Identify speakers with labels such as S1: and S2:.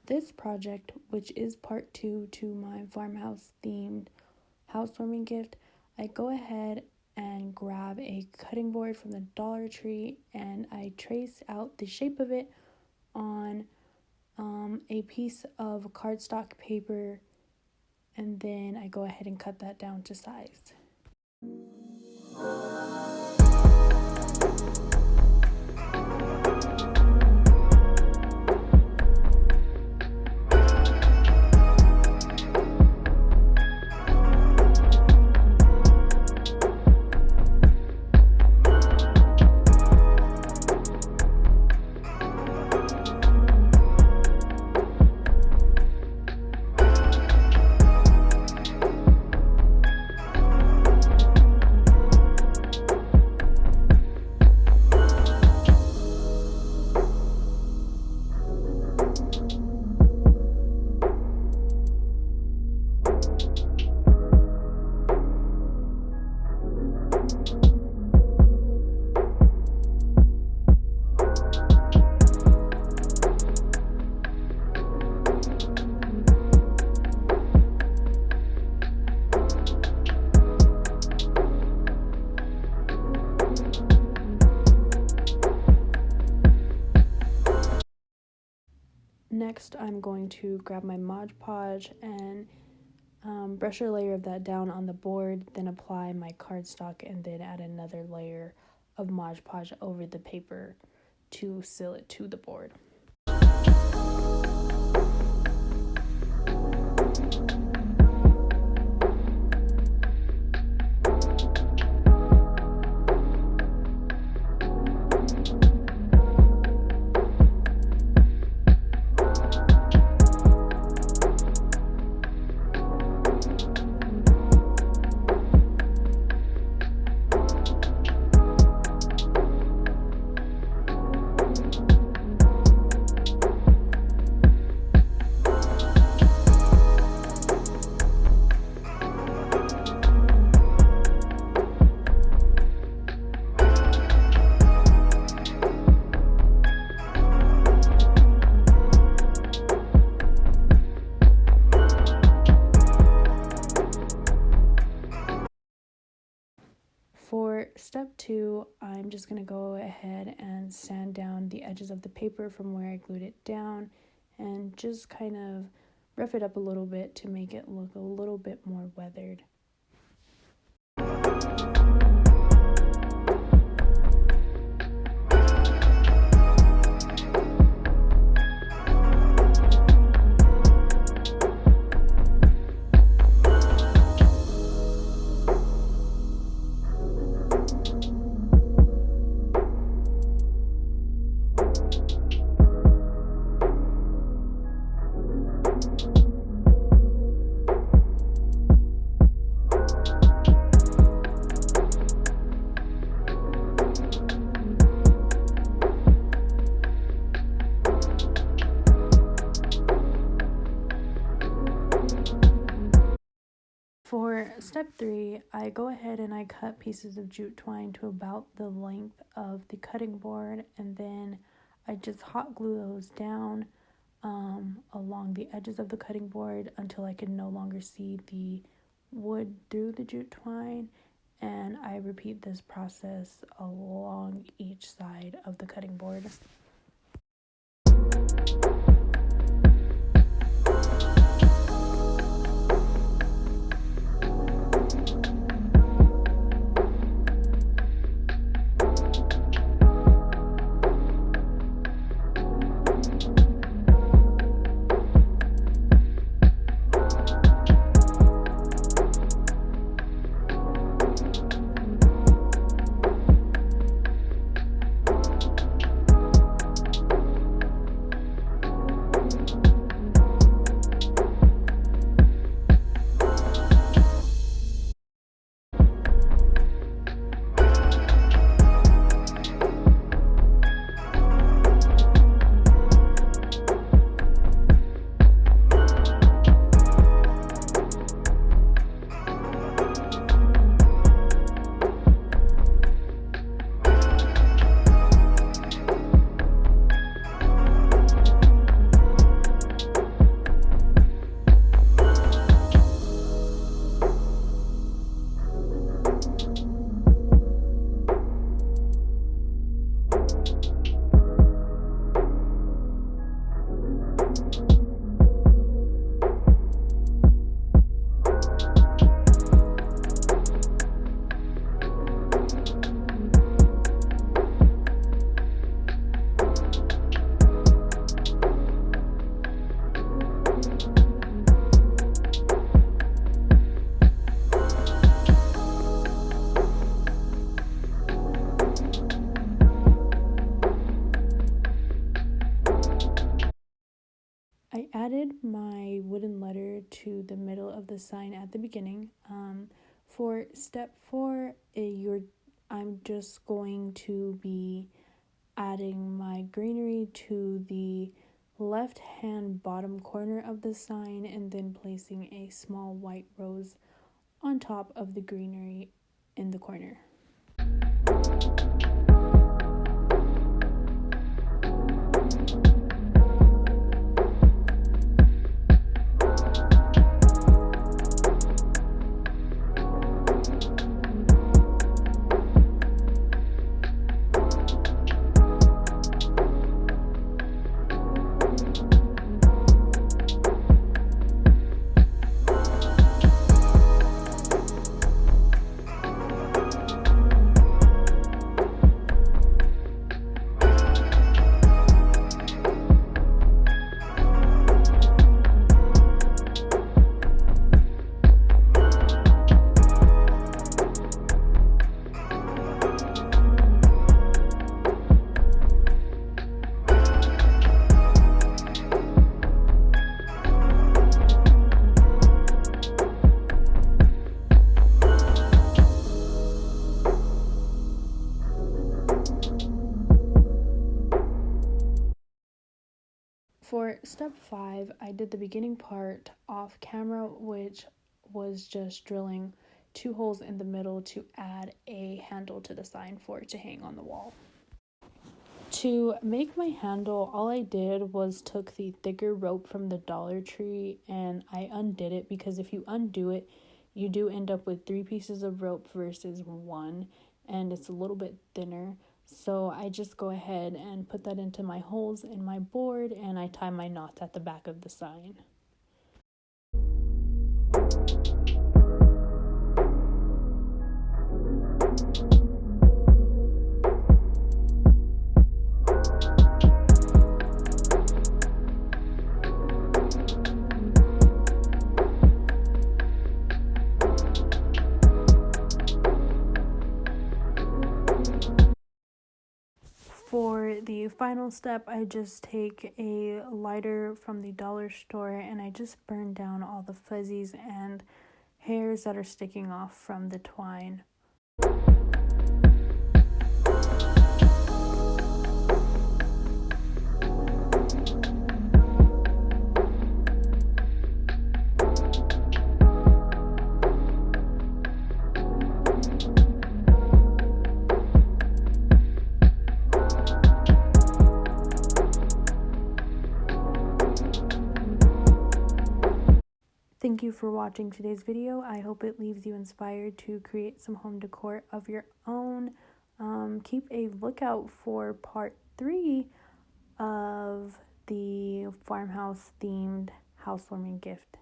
S1: this project, which is part 2 to my farmhouse themed housewarming gift, I go ahead and grab a cutting board from the Dollar Tree and I trace out the shape of it on a piece of cardstock paper, and then I go ahead and cut that down to size. Next, I'm going to grab my Mod Podge and brush a layer of that down on the board, then apply my cardstock and then add another layer of Mod Podge over the paper to seal it to the board. For step 2, I'm just going to go ahead and sand down the edges of the paper from where I glued it down and just kind of rough it up a little bit to make it look a little bit more weathered. For step 3, I go ahead and I cut pieces of jute twine to about the length of the cutting board, and then I just hot glue those down along the edges of the cutting board until I can no longer see the wood through the jute twine, and I repeat this process along each side of the cutting board. my wooden letter to the middle of the sign at the beginning. For step 4, I'm just going to be adding my greenery to the left hand bottom corner of the sign and then placing a small white rose on top of the greenery in the corner. For step 5, I did the beginning part off camera, which was just drilling 2 holes in the middle to add a handle to the sign for it to hang on the wall. To make my handle, all I did was took the thicker rope from the Dollar Tree and I undid it, because if you undo it, you do end up with 3 pieces of rope versus 1, and it's a little bit thinner. So I just go ahead and put that into my holes in my board and I tie my knots at the back of the sign. For the final step, I just take a lighter from the dollar store and I just burn down all the fuzzies and hairs that are sticking off from the twine. Thank you for watching today's video. I hope it leaves you inspired to create some home decor of your own. Keep a lookout for part 3 of the farmhouse themed housewarming gift.